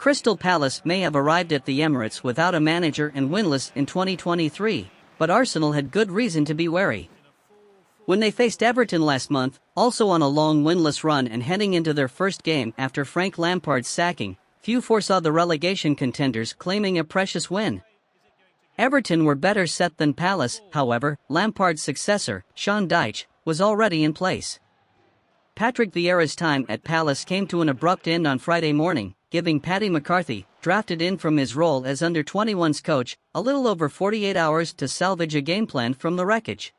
Crystal Palace may have arrived at the Emirates without a manager and winless in 2023, but Arsenal had good reason to be wary. When they faced Everton last month, also on a long winless run and heading into their first game after Frank Lampard's sacking, few foresaw the relegation contenders claiming a precious win. Everton were better set than Palace, however. Lampard's successor, Dyche, was already in place. Patrick Vieira's time at Palace came to an abrupt end on Friday morning, giving Paddy McCarthy, drafted in from his role as under-21s coach, a little over 48 hours to salvage a game plan from the wreckage.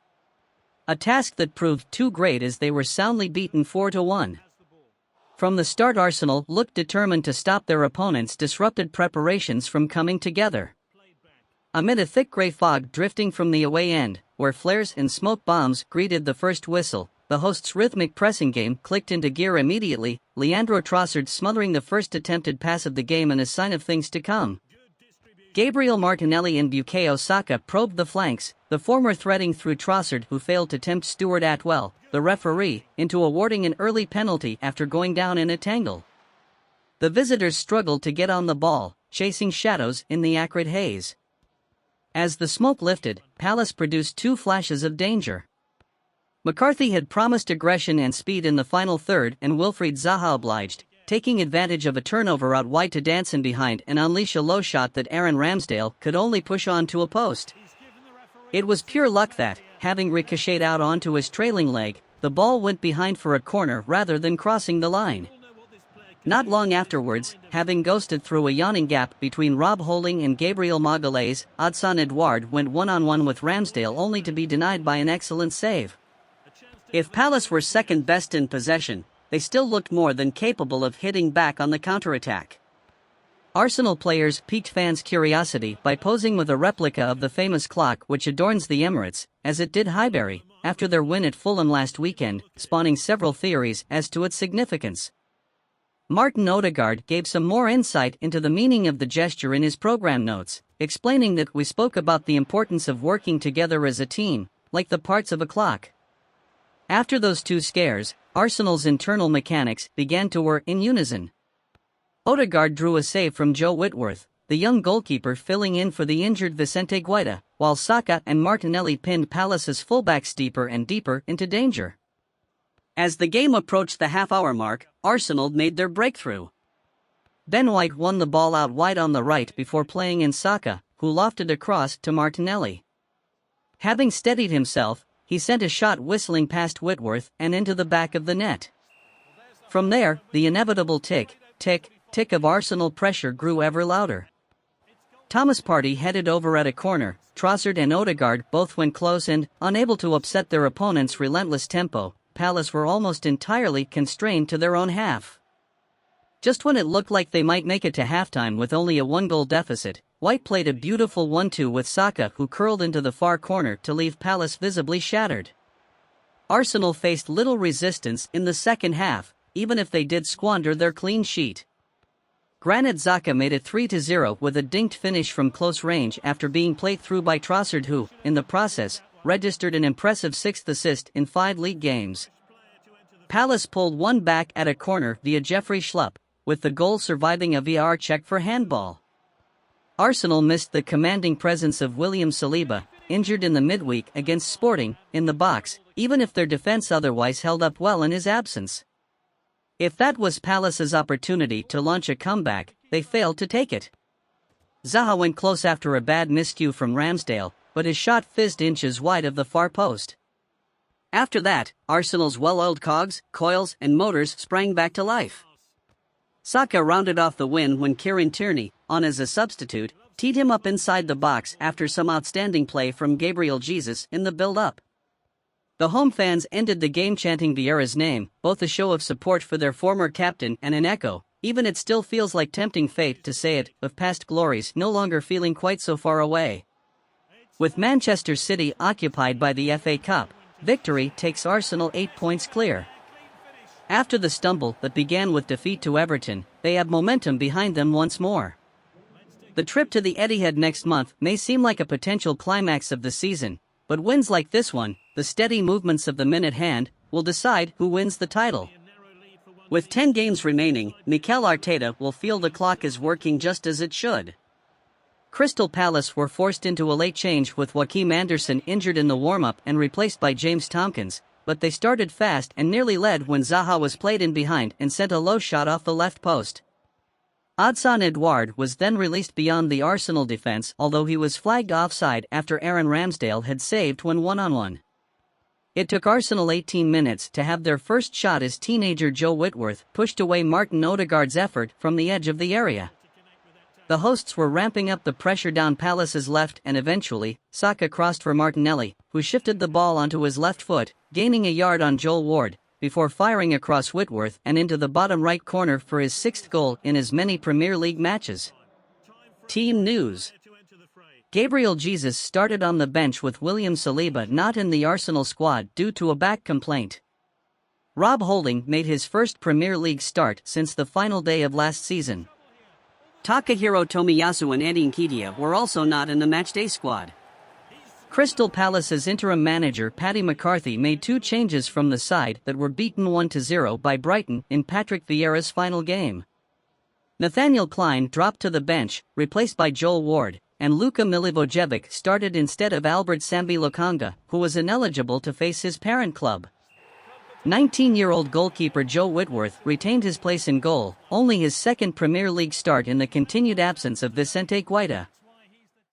A task that proved too great as they were soundly beaten 4-1. From the start, Arsenal looked determined to stop their opponents' disrupted preparations from coming together. Amid a thick grey fog drifting from the away end, where flares and smoke bombs greeted the first whistle, the hosts' rhythmic pressing game clicked into gear immediately, Leandro Trossard smothering the first attempted pass of the game in a sign of things to come. Gabriel Martinelli and Bukayo Saka probed the flanks, the former threading through Trossard, who failed to tempt Stuart Atwell, the referee, into awarding an early penalty after going down in a tangle. The visitors struggled to get on the ball, chasing shadows in the acrid haze. As the smoke lifted, Palace produced two flashes of danger. McCarthy had promised aggression and speed in the final third, and Wilfried Zaha obliged, taking advantage of a turnover out wide to dance in behind and unleash a low shot that Aaron Ramsdale could only push on to a post. It was pure luck that, having ricocheted out onto his trailing leg, the ball went behind for a corner rather than crossing the line. Not long afterwards, having ghosted through a yawning gap between Rob Holding and Gabriel Magalhaes, Odsonne Edouard went one-on-one with Ramsdale only to be denied by an excellent save. If Palace were second best in possession, they still looked more than capable of hitting back on the counterattack. Arsenal players piqued fans' curiosity by posing with a replica of the famous clock which adorns the Emirates, as it did Highbury, after their win at Fulham last weekend, spawning several theories as to its significance. Martin Odegaard gave some more insight into the meaning of the gesture in his program notes, explaining that we spoke about the importance of working together as a team, like the parts of a clock. After those two scares, Arsenal's internal mechanics began to whir in unison. Odegaard drew a save from Joe Whitworth, the young goalkeeper filling in for the injured Vicente Guaita, while Saka and Martinelli pinned Palace's fullbacks deeper and deeper into danger. As the game approached the half-hour mark, Arsenal made their breakthrough. Ben White won the ball out wide on the right before playing in Saka, who lofted a cross to Martinelli. Having steadied himself, he sent a shot whistling past Whitworth and into the back of the net. From there, the inevitable tick, tick, tick of Arsenal pressure grew ever louder. Thomas Partey headed over at a corner, Trossard and Odegaard both went close and, unable to upset their opponent's relentless tempo, Palace were almost entirely constrained to their own half. Just when it looked like they might make it to halftime with only a one-goal deficit, White played a beautiful 1-2 with Saka, who curled into the far corner to leave Palace visibly shattered. Arsenal faced little resistance in the second half, even if they did squander their clean sheet. Granit Xhaka made it 3-0 with a dinked finish from close range after being played through by Trossard, who, in the process, registered an impressive sixth assist in 5 league games. Palace pulled one back at a corner via Jeffrey Schlupp, with the goal surviving a VAR check for handball. Arsenal missed the commanding presence of William Saliba, injured in the midweek against Sporting, in the box, even if their defense otherwise held up well in his absence. If that was Palace's opportunity to launch a comeback, they failed to take it. Zaha went close after a bad miscue from Ramsdale, but his shot fizzed inches wide of the far post. After that, Arsenal's well-oiled cogs, coils and motors sprang back to life. Saka rounded off the win when Kieran Tierney, on as a substitute, teed him up inside the box after some outstanding play from Gabriel Jesus in the build-up. The home fans ended the game chanting Vieira's name, both a show of support for their former captain and an echo, even it still feels like tempting fate to say it, of past glories no longer feeling quite so far away. With Manchester City occupied by the FA Cup, victory takes Arsenal 8 points clear. After the stumble that began with defeat to Everton, they have momentum behind them once more. The trip to the Etihad next month may seem like a potential climax of the season, but wins like this one, the steady movements of the minute hand, will decide who wins the title. With 10 games remaining, Mikel Arteta will feel the clock is working just as it should. Crystal Palace were forced into a late change with Joachim Andersen injured in the warm-up and replaced by James Tompkins, but they started fast and nearly led when Zaha was played in behind and sent a low shot off the left post. Odsonne Edouard was then released beyond the Arsenal defense, although he was flagged offside after Aaron Ramsdale had saved when one-on-one. It took Arsenal 18 minutes to have their first shot as teenager Joe Whitworth pushed away Martin Odegaard's effort from the edge of the area. The hosts were ramping up the pressure down Palace's left and eventually, Saka crossed for Martinelli, who shifted the ball onto his left foot, gaining a yard on Joel Ward, before firing across Whitworth and into the bottom right corner for his 6th goal in as many Premier League matches. Team news. Gabriel Jesus started on the bench with William Saliba not in the Arsenal squad due to a back complaint. Rob Holding made his first Premier League start since the final day of last season. Takahiro Tomiyasu and Eddie Nketiah were also not in the matchday squad. Crystal Palace's interim manager Paddy McCarthy made 2 changes from the side that were beaten 1-0 by Brighton in Patrick Vieira's final game. Nathaniel Klein dropped to the bench, replaced by Joel Ward, and Luka Milivojevic started instead of Albert Sambi Lokanga, who was ineligible to face his parent club. 19-year-old goalkeeper Joe Whitworth retained his place in goal, only his 2nd Premier League start in the continued absence of Vicente Guaita.